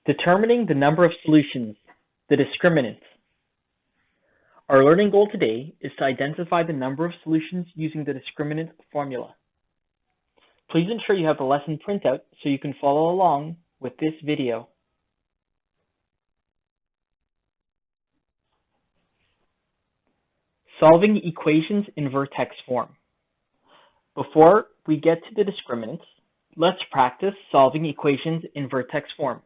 Determining the number of solutions, the discriminant. Our learning goal today is to identify the number of solutions using the discriminant formula. Please ensure you have the lesson printout so you can follow along with this video. Solving equations in vertex form. Before we get to the discriminants, let's practice solving equations in vertex form.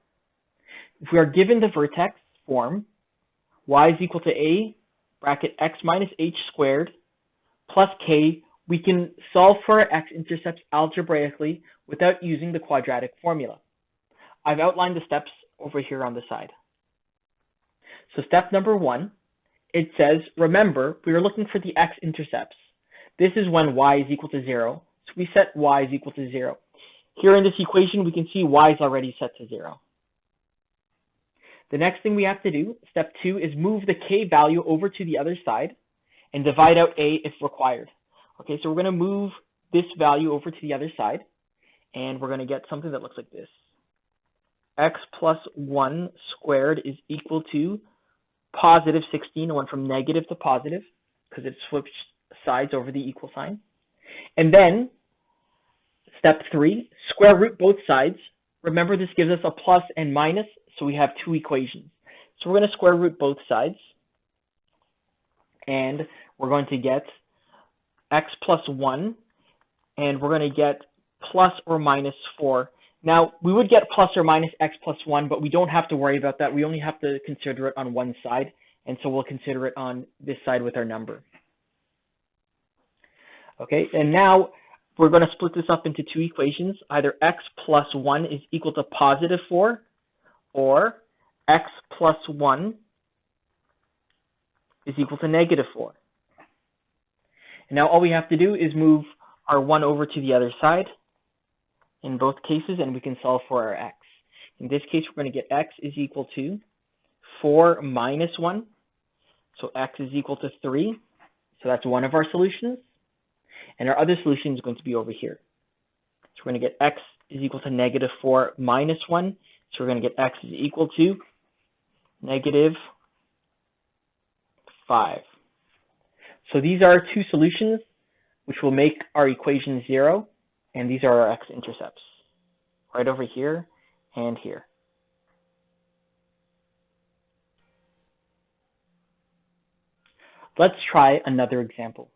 If we are given the vertex form, y is equal to a bracket x minus h squared plus k, we can solve for our x-intercepts algebraically without using the quadratic formula. I've outlined the steps over here on the side. So step number 1, it says, remember, we are looking for the x-intercepts. This is when y is equal to 0, so we set y is equal to 0. Here in this equation, we can see y is already set to 0. The next thing we have to do, step 2, is move the k value over to the other side and divide out a if required. Okay, so we're going to move this value over to the other side, and we're going to get something that looks like this. X plus 1 squared is equal to positive 16. It went from negative to positive because it switched sides over the equal sign. And then, step 3, square root both sides. Remember, this gives us a plus and minus, so we have two equations. So we're going to square root both sides, and we're going to get x plus 1, and we're going to get plus or minus 4. Now, we would get plus or minus x plus 1, but we don't have to worry about that. We only have to consider it on one side, and so we'll consider it on this side with our number. Okay, and now we're going to split this up into two equations. Either x plus 1 is equal to positive 4, or x plus 1 is equal to negative 4. And now all we have to do is move our 1 over to the other side in both cases, and we can solve for our x. In this case, we're going to get x is equal to 4 minus 1. So x is equal to 3. So that's one of our solutions. And our other solution is going to be over here. So we're going to get x is equal to negative 4 minus 1. So we're going to get x is equal to negative 5. So these are our two solutions, which will make our equation 0. And these are our x-intercepts, right over here and here. Let's try another example.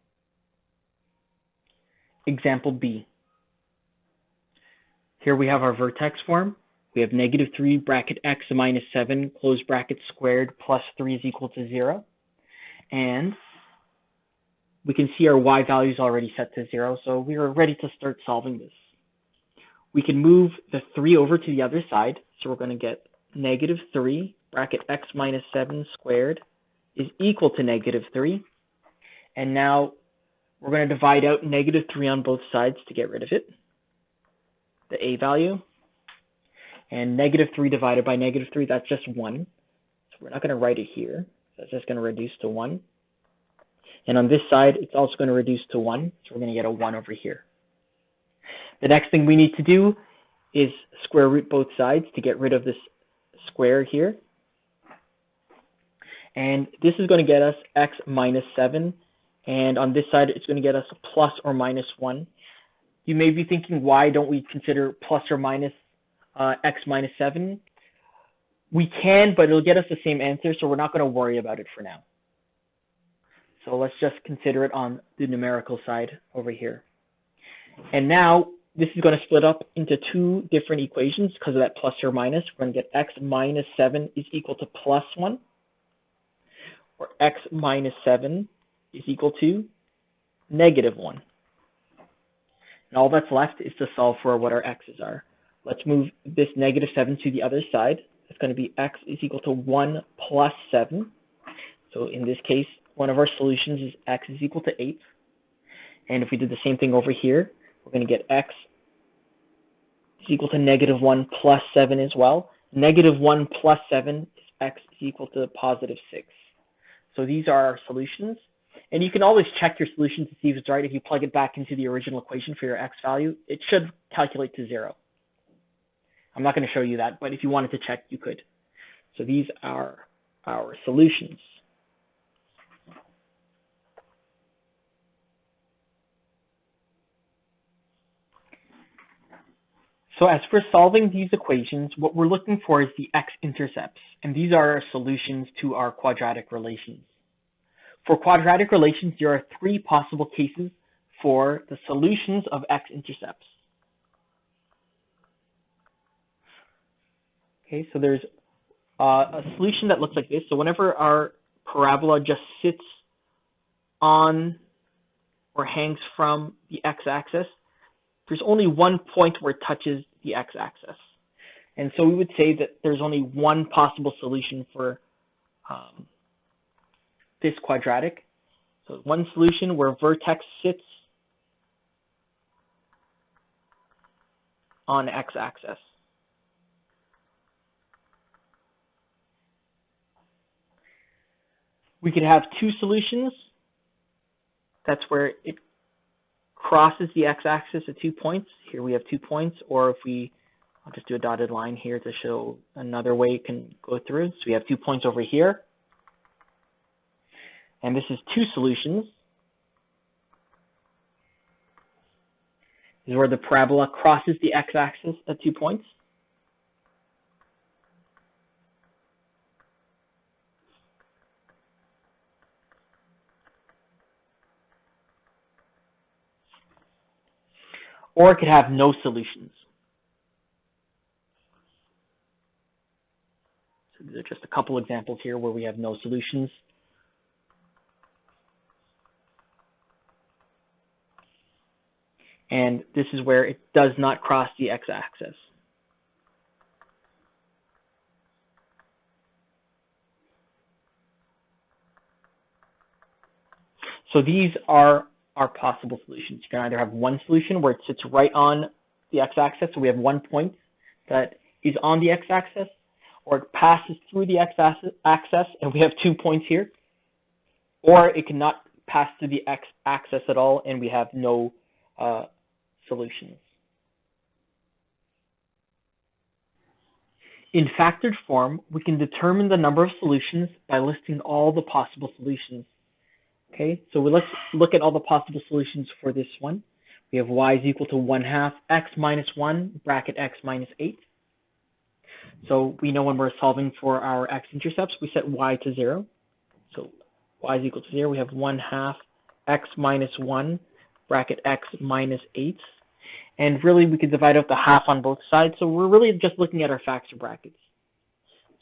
Example B. Here we have our vertex form. We have negative 3 bracket x minus 7 close bracket squared plus 3 is equal to 0. And we can see our y value is already set to 0, so we are ready to start solving this. We can move the 3 over to the other side, so we're going to get negative 3 bracket x minus 7 squared is equal to negative 3. And now we're going to divide out negative 3 on both sides to get rid of it, the a value. And negative 3 divided by negative 3, that's just 1. So we're not going to write it here. That's just going to reduce to 1. And on this side, it's also going to reduce to 1. So we're going to get a 1 over here. The next thing we need to do is square root both sides to get rid of this square here. And this is going to get us x minus 7. And on this side, it's going to get us plus or minus 1. You may be thinking, why don't we consider plus or minus x minus 7? We can, but it'll get us the same answer, so we're not going to worry about it for now. So let's just consider it on the numerical side over here. And now this is going to split up into two different equations because of that plus or minus. We're going to get x minus 7 is equal to plus 1, or x minus 7 is equal to negative 1. And all that's left is to solve for what our x's are. Let's move this negative 7 to the other side. It's going to be x is equal to 1 plus 7. So in this case, one of our solutions is x is equal to 8. And if we did the same thing over here, we're going to get x is equal to negative 1 plus 7 as well. Negative 1 plus 7 is x is equal to positive 6. So these are our solutions. And you can always check your solution to see if it's right. If you plug it back into the original equation for your x value, it should calculate to 0. I'm not going to show you that, but if you wanted to check, you could. So these are our solutions. So as for solving these equations, what we're looking for is the x-intercepts, and these are our solutions to our quadratic relations. For quadratic relations, there are three possible cases for the solutions of x-intercepts. Okay, so there's a solution that looks like this. So whenever our parabola just sits on or hangs from the x-axis, there's only one point where it touches the x-axis. And so we would say that there's only one possible solution for this quadratic. So one solution where vertex sits on x-axis. We could have two solutions. That's where it crosses the x-axis at 2 points. Here we have 2 points, or if I'll just do a dotted line here to show another way it can go through. So we have 2 points over here. And this is two solutions. This is where the parabola crosses the x-axis at 2 points. Or it could have no solutions. So these are just a couple examples here where we have no solutions. And this is where it does not cross the x-axis. So these are our possible solutions. You can either have one solution where it sits right on the x-axis, so we have 1 point that is on the x-axis, or it passes through the x-axis, and we have 2 points here, or it cannot pass through the x-axis at all, and we have no solutions. In factored form, we can determine the number of solutions by listing all the possible solutions. Okay, so let's look at all the possible solutions for this one. We have y is equal to 1/2 x minus 1 bracket x minus 8. So we know when we're solving for our x-intercepts, we set y to 0. So y is equal to 0. We have 1/2 x minus 1 bracket x minus 8. And really, we could divide out the half on both sides. So we're really just looking at our factor brackets.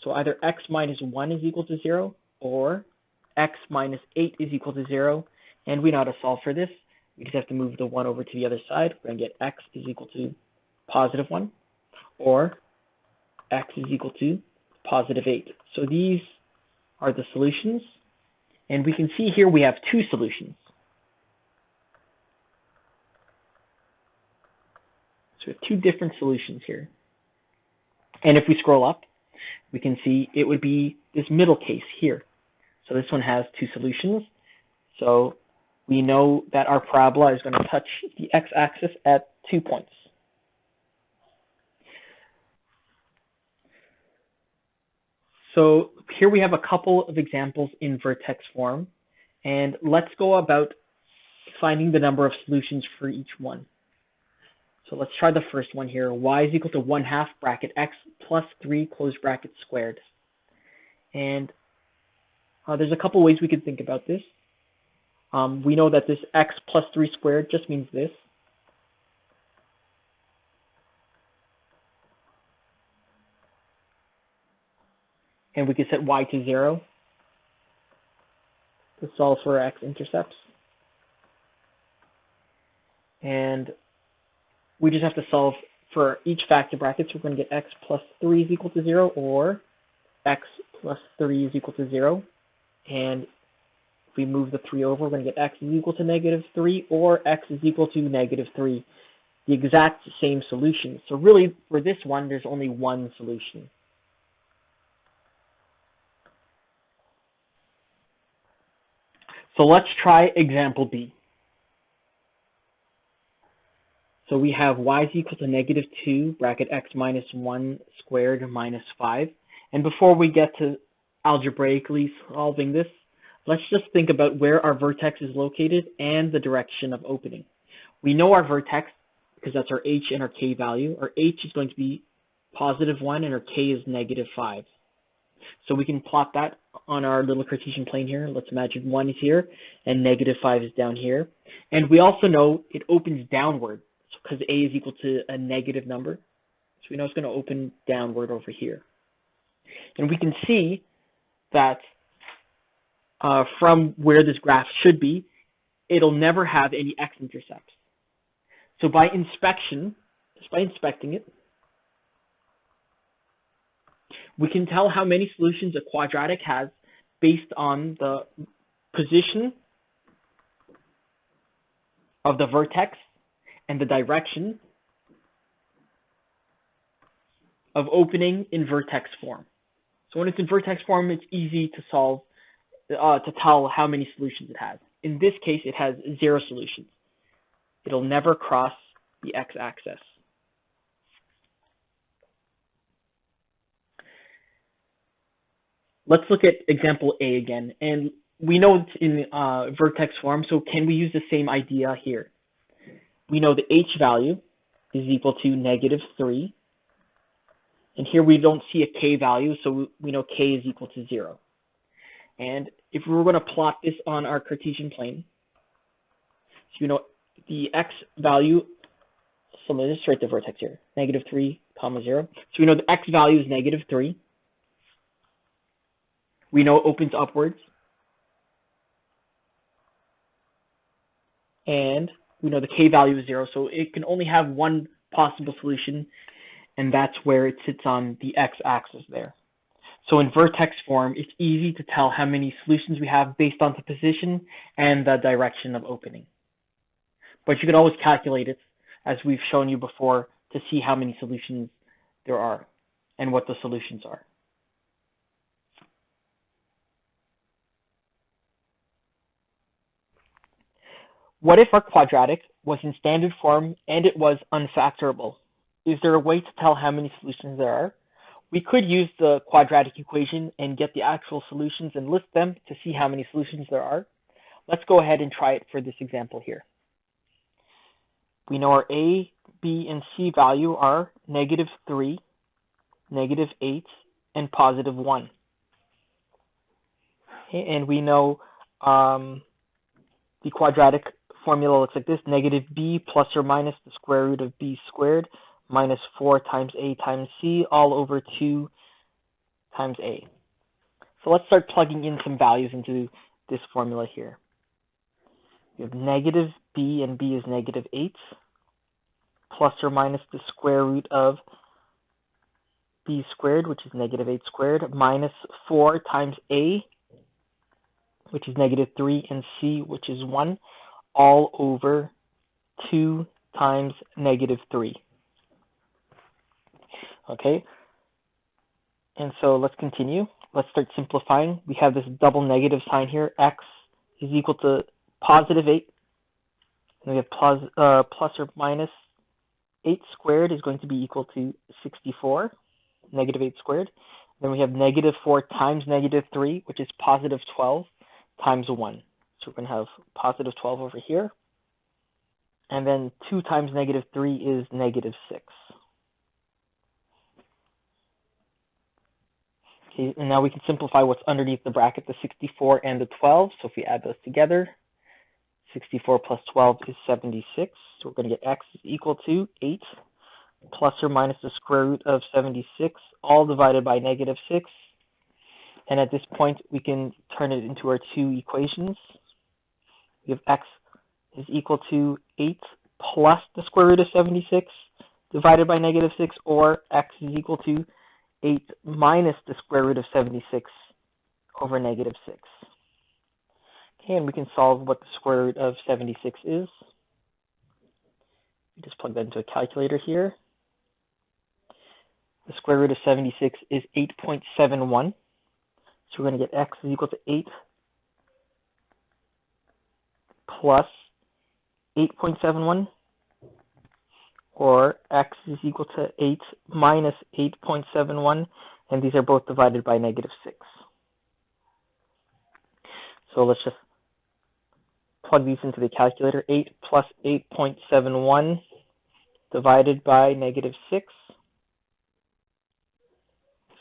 So either x minus 1 is equal to 0, or x minus 8 is equal to 0, and we know how to solve for this. We just have to move the 1 over to the other side. We're going to get x is equal to positive 1, or x is equal to positive 8. So these are the solutions, and we can see here we have two solutions. So we have two different solutions here. And if we scroll up, we can see it would be this middle case here. So this one has two solutions. So we know that our parabola is going to touch the x-axis at 2 points. So here we have a couple of examples in vertex form, and let's go about finding the number of solutions for each one. So let's try the first one here. Y is equal to 1/2 bracket x plus 3 close bracket squared. And there's a couple ways we could think about this. We know that this x plus 3 squared just means this. And we could set y to 0 to solve for our x-intercepts. And we just have to solve for each factor bracket. So we're going to get x plus 3 is equal to 0, or x plus 3 is equal to 0. And if we move the 3 over, we're going to get x is equal to -3, or x is equal to -3. The exact same solution. So really, for this one, there's only one solution. So let's try example B. So we have y is equal to -2 bracket x minus 1 squared minus 5. And before we get to algebraically solving this, let's just think about where our vertex is located and the direction of opening. We know our vertex because that's our h and our k value. Our h is going to be +1 and our k is -5. So we can plot that on our little Cartesian plane here. Let's imagine 1 is here and -5 is down here. And we also know it opens downward because a is equal to a negative number. So we know it's going to open downward over here. And we can see that from where this graph should be, it'll never have any x-intercepts. So by inspection, just by inspecting it, we can tell how many solutions a quadratic has based on the position of the vertex and the direction of opening in vertex form. So when it's in vertex form, it's easy to solve, to tell how many solutions it has. In this case, it has 0 solutions. It'll never cross the x-axis. Let's look at example A again, and we know it's in vertex form, so can we use the same idea here? We know the h value is equal to -3, and here we don't see a k value, so we know k is equal to 0. And if we were going to plot this on our Cartesian plane, so you know the x value, so let's just write the vertex here, -3, 0. So we know the x value is -3. We know it opens upwards. And we know the k value is 0, so it can only have one possible solution, and that's where it sits on the x-axis there. So in vertex form, it's easy to tell how many solutions we have based on the position and the direction of opening. But you can always calculate it, as we've shown you before, to see how many solutions there are and what the solutions are. What if our quadratic was in standard form and it was unfactorable? Is there a way to tell how many solutions there are? We could use the quadratic equation and get the actual solutions and list them to see how many solutions there are. Let's go ahead and try it for this example here. We know our a, b, and c value are -3, -8, and +1. Okay, and we know the quadratic formula looks like this: -b plus or minus the square root of b squared minus 4 times a times c all over 2 times a. So let's start plugging in some values into this formula here. We have -b, and b is -8, plus or minus the square root of b squared, which is -8 squared, minus 4 times a, which is -3, and c, which is 1, all over 2 times -3. Okay, and so let's continue. Let's start simplifying. We have this double negative sign here. X is equal to +8. And we have plus or minus 8 squared is going to be equal to 64, -8 squared. Then we have -4 times -3, which is +12 times 1. So we're going to have +12 over here. And then 2 times -3 is -6. Okay, and now we can simplify what's underneath the bracket, the 64 and the 12. So if we add those together, 64 plus 12 is 76. So we're going to get x is equal to 8 plus or minus the square root of 76, all divided by -6. And at this point, we can turn it into our two equations. We have x is equal to 8 plus the square root of 76 divided by -6, or x is equal to 8 minus the square root of 76 over -6. Okay, and we can solve what the square root of 76 is. We just plug that into a calculator here. The square root of 76 is 8.71. So we're going to get x is equal to 8 plus 8.71. or x is equal to 8 minus 8.71, and these are both divided by negative 6. So let's just plug these into the calculator. 8 plus 8.71 divided by negative 6.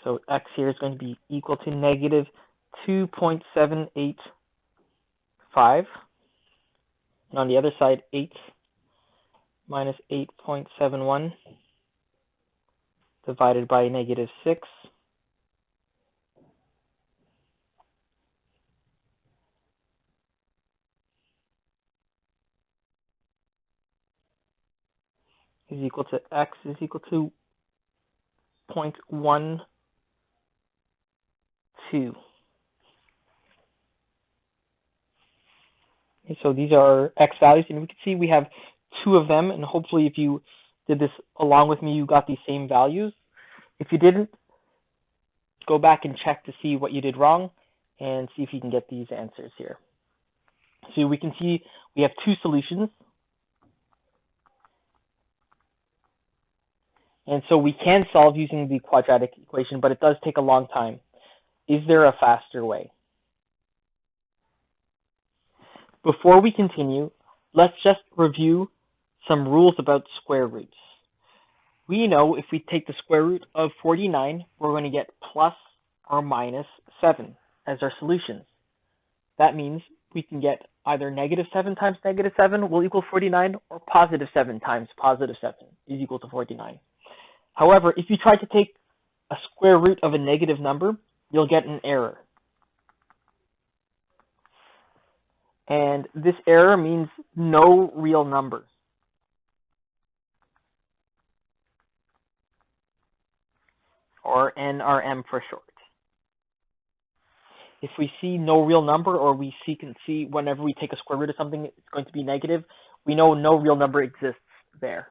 So x here is going to be equal to negative 2.785. And on the other side, 8 minus 8.71 divided by negative 6 is equal to x is equal to 0.12. Okay, so these are x values, and we can see we have two of them, and hopefully if you did this along with me, you got these same values. If you didn't, go back and check to see what you did wrong and see if you can get these answers here. So we can see we have two solutions. And so we can solve using the quadratic equation, but it does take a long time. Is there a faster way? Before we continue, let's just review some rules about square roots. We know if we take the square root of 49, we're going to get plus or minus 7 as our solutions. That means we can get either negative 7 times negative 7 will equal 49, or positive 7 times positive 7 is equal to 49. However, if you try to take a square root of a negative number, you'll get an error. And this error means no real number. Or NRM for short. If we see no real number, or we can see whenever we take a square root of something, it's going to be negative, we know no real number exists there.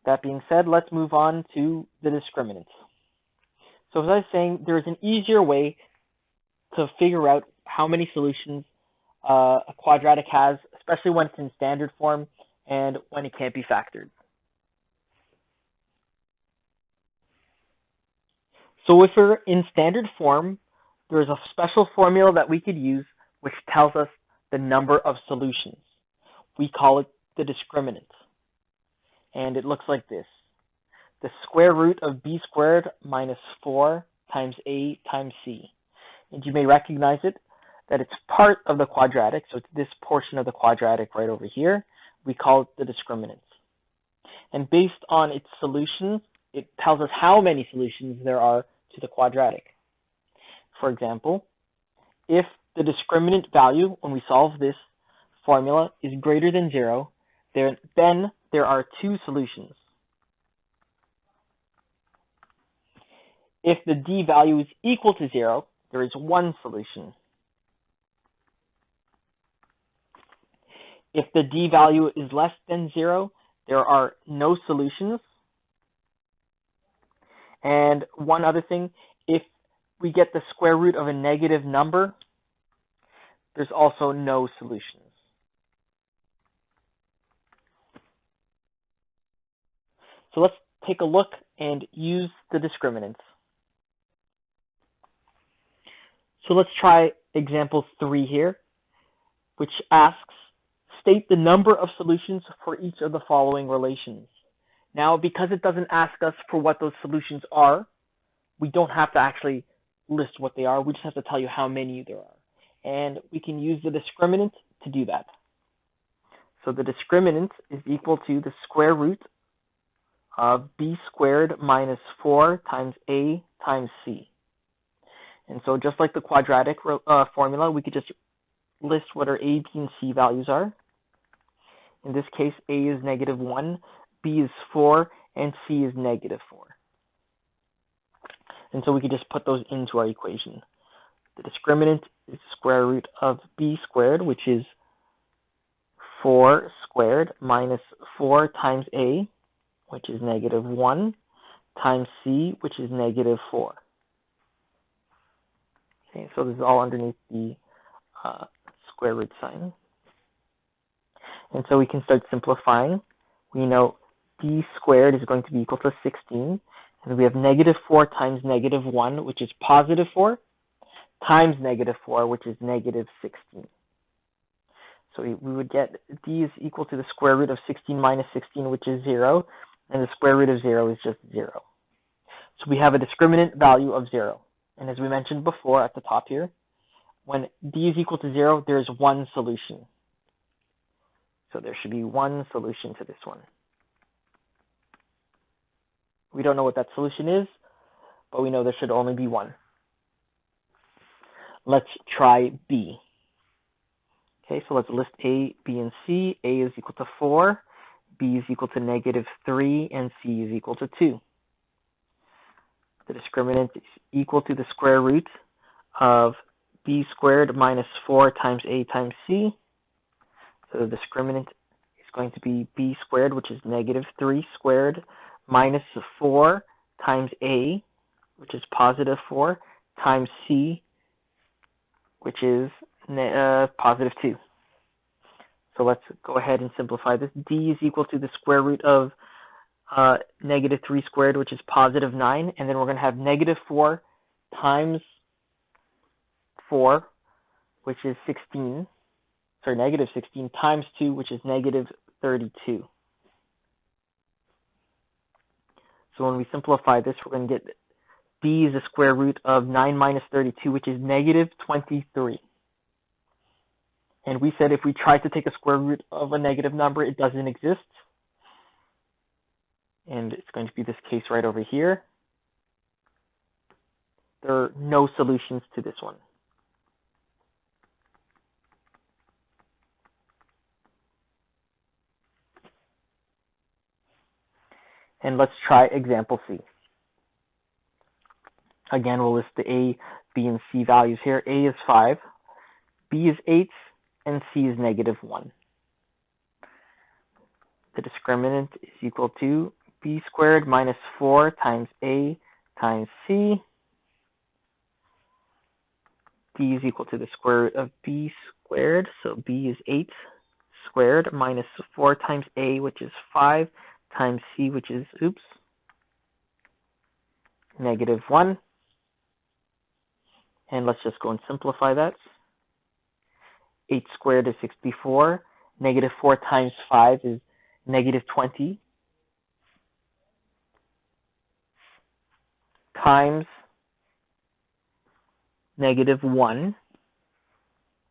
That being said, let's move on to the discriminant. So as I was saying, there's an easier way to figure out how many solutions a quadratic has, especially when it's in standard form and when it can't be factored. So if we're in standard form, there's a special formula that we could use which tells us the number of solutions. We call it the discriminant. And it looks like this. The square root of b squared minus 4 times a times c. And you may recognize it, that it's part of the quadratic, so it's this portion of the quadratic right over here. We call it the discriminant. And based on its solutions, it tells us how many solutions there are to the quadratic. For example, if the discriminant value, when we solve this formula, is greater than 0, then there are two solutions. If the d value is equal to 0, there is one solution. If the d value is less than 0, there are no solutions. And one other thing, if we get the square root of a negative number, there's also no solutions. So let's take a look and use the discriminants. So let's try example 3 here, which asks, state the number of solutions for each of the following relations. Now, because it doesn't ask us for what those solutions are, we don't have to actually list what they are. We just have to tell you how many there are. And we can use the discriminant to do that. So the discriminant is equal to the square root of b squared minus 4 times a times c. And so just like the quadratic formula, we could just list what our a, b, and c values are. In this case, a is negative 1, b is 4, and c is negative 4. And so we could just put those into our equation. The discriminant is square root of b squared, which is 4 squared minus 4 times a, which is negative 1, times c, which is negative 4. Okay, so this is all underneath the square root sign. And so we can start simplifying. We know d squared is going to be equal to 16. And we have negative 4 times negative 1, which is positive 4, times negative 4, which is negative 16. So we would get d is equal to the square root of 16 minus 16, which is 0. And the square root of 0 is just 0. So we have a discriminant value of 0. And as we mentioned before at the top here, when d is equal to 0, there is one solution. So there should be one solution to this one. We don't know what that solution is, but we know there should only be one. Let's try B. Okay, so let's list A, B, and C. A is equal to 4, B is equal to negative 3, and C is equal to 2. The discriminant is equal to the square root of B squared minus 4 times A times C. So the discriminant is going to be B squared, which is negative 3 squared, minus 4 times A, which is positive 4, times C, which is positive 2. So let's go ahead and simplify this. D is equal to the square root of negative 3 squared, which is positive 9. And then we're going to have negative 4 times 4, which is 16. Sorry, negative 16 times 2, which is negative 32. So when we simplify this, we're going to get b is the square root of 9 minus 32, which is negative 23. And we said if we try to take a square root of a negative number, it doesn't exist. And it's going to be this case right over here. There are no solutions to this one. And let's try example C. Again, we'll list the A, B, and C values here. A is 5, B is 8, and C is negative 1. The discriminant is equal to B squared minus 4 times A times C. D is equal to the square root of B squared, so B is 8 squared minus 4 times A, which is 5, times C, which is, negative 1. And let's just go and simplify that. 8 squared is 64. Negative 4 times 5 is negative 20. Times negative 1,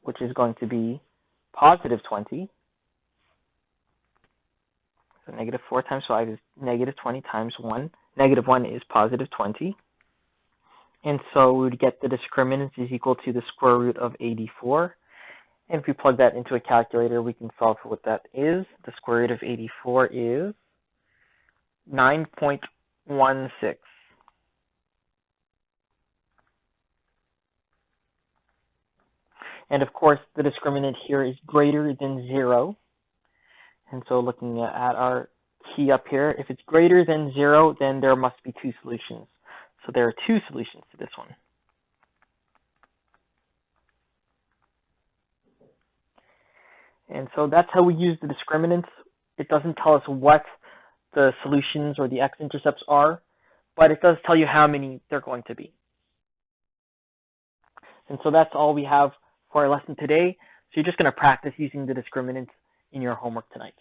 which is going to be positive 20. So negative 4 times 5 is negative 20 times 1. Negative 1 is positive 20. And so we would get the discriminant is equal to the square root of 84. And if we plug that into a calculator, we can solve for what that is. The square root of 84 is 9.16. And of course, the discriminant here is greater than 0. And so looking at our key up here, if it's greater than 0, then there must be two solutions. So there are two solutions to this one. And so that's how we use the discriminants. It doesn't tell us what the solutions or the x-intercepts are, but it does tell you how many they're going to be. And so that's all we have for our lesson today. So you're just going to practice using the discriminants in your homework tonight.